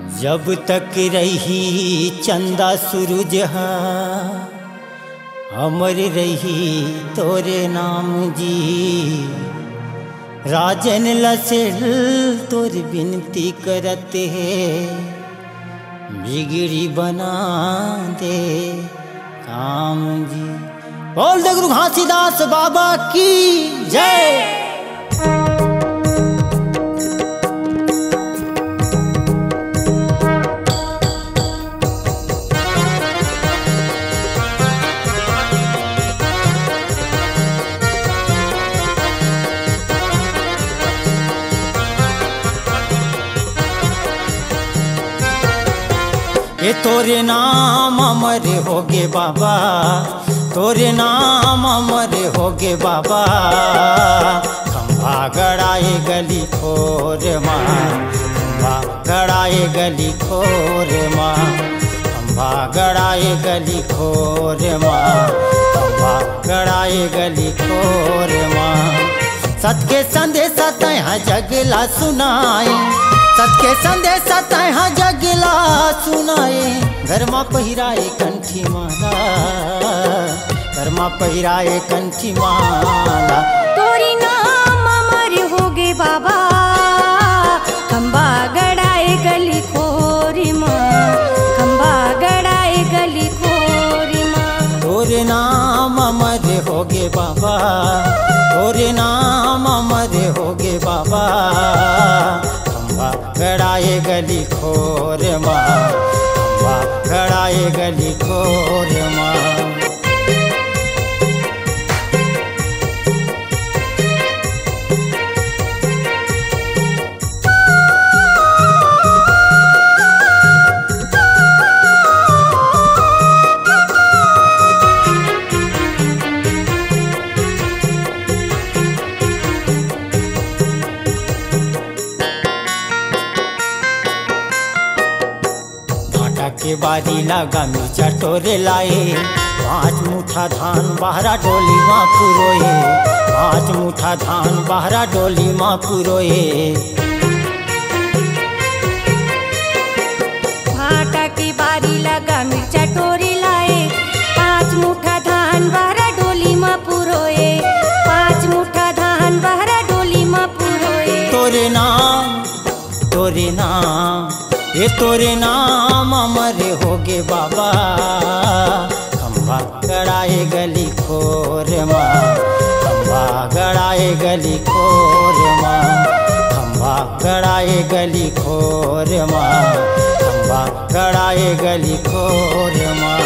जब तक रही चंदा सूरज अमर रही तोरे नाम जी। राजन लसेल तोर विनती करते बिगड़ी बना दे काम जी। बोल दे गुरु घासीदास बाबा की जय। ये तोरे नाम अमर होगे बाबा, तोरे नाम अमर होगे बाबा। खंभा गड़ाए गली खोर माँ, खंभा गड़ाए गली खोर माँ, खंभा गड़ाए गली खोर माँ, खंभा गड़ाए गली खोर माँ। सत के संदेशा तैहा जगला सुनाए, सत के संदेशा तैहा जगला सुनाए। घर माँ पहिराए कंठी माला, घर माँ पहिराए कंठी माला। तोरी नाम अमर होगे बाबा, खंबा गड़ाए गली खोरी माँ, खंबा गड़ाए गली खोरी माँ। तोरे नाम अमर होगे बाबा, तोरे नाम अमर होगे बाबा। खंबा गड़ाए गली खोर माँ, खंबा गड़ाए गली खोर माँ। के बारी लगा मिर्चा टोरे लाए, 5 मुठा धान बहरा डोली माँ पुरोए, 5 मुठा धान बहरा डोली माँ पुरोए। भाटा की बारी लगा मिर्चा टोरे लाए, 5 मुठा धान बहरा डोली माँ पुरोए, 5 मुठा धान बहरा डोली माँ पुरोए। तोरे नाम, तोरे नाम, ये तोरे नाम अमर होगे बाबा। खंभा गड़ाए गली खोर माँ, खंभा गड़ाए गली खोर माँ, खंभा गड़ाए गली खोर माँ, खंभा गड़ाए गली खोर माँ।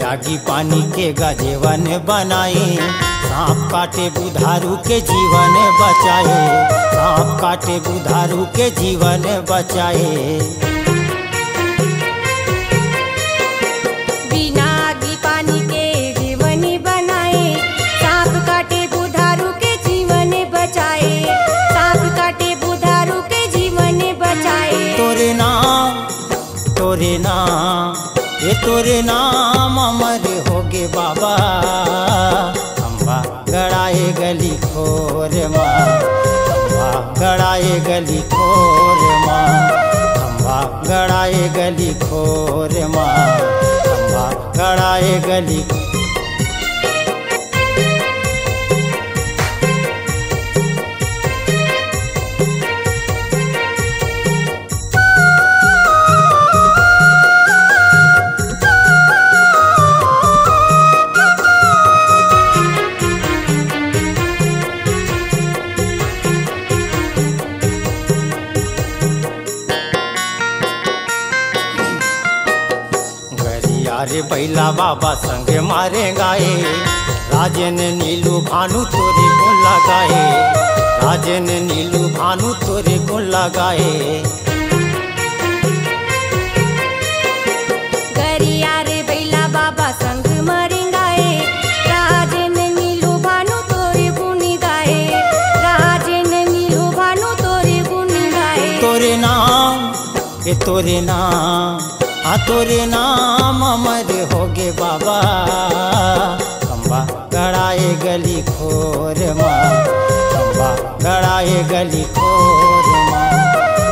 आगी पानी के गजेवन बनाए, सांप काटे बुधारू के जीवन बचाए, सांप काटे बुधारू के जीवन बचाए। बिना आगी पानी के जीवन बनाए, सांप काटे बुधारू के जीवन बचाए, सांप काटे बुधारू के जीवन बचाए। तोरे नाम, तोरे नाम, ये तोरे नाम अमर होगे बाबा। खंभा गड़ाए गली खोर माँ, खंभा गड़ाए गली खोर माँ, खंभा गड़ाए गली खोर माँ, खंभा गड़ाए गली। अरे बैला बाबा संग मारे गाए, राजन नीलू भानु तोरे को लगाए, राजन नीलू भानु तोरे को लगाए। गरिया रे बैला बाबा के तोरे नाम, हाँ तोरे नाम अमर होगे बाबा। खम्बा गड़ाए गली खोर माँ, खम्बा गड़ाए गली खोर माँ,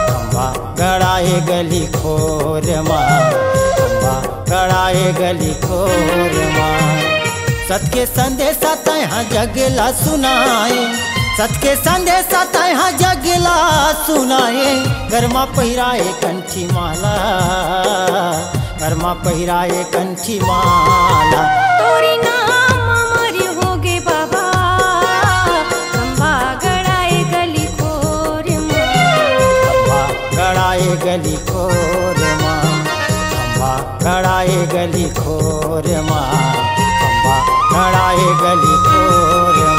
खम्बा गड़ाए गली खोर माँ, खम्बा गड़ाए गली खोर माँ। सत के संदेशा तहाँ जगला सुनाए, सत के संदेशा तहाँ जगला सुनाए। गरमा पहिराए कंठी माला, गरमा पहिराए कंठी माला। तोरे नाम अमर होगे बाबा, खम्बा गड़ाए गली खोर माँ, खम्बा गड़ाए गली खोर माँ, खम्बा गड़ाए गली खोर माँ, खम्बा गड़ाए गली खोर माँ।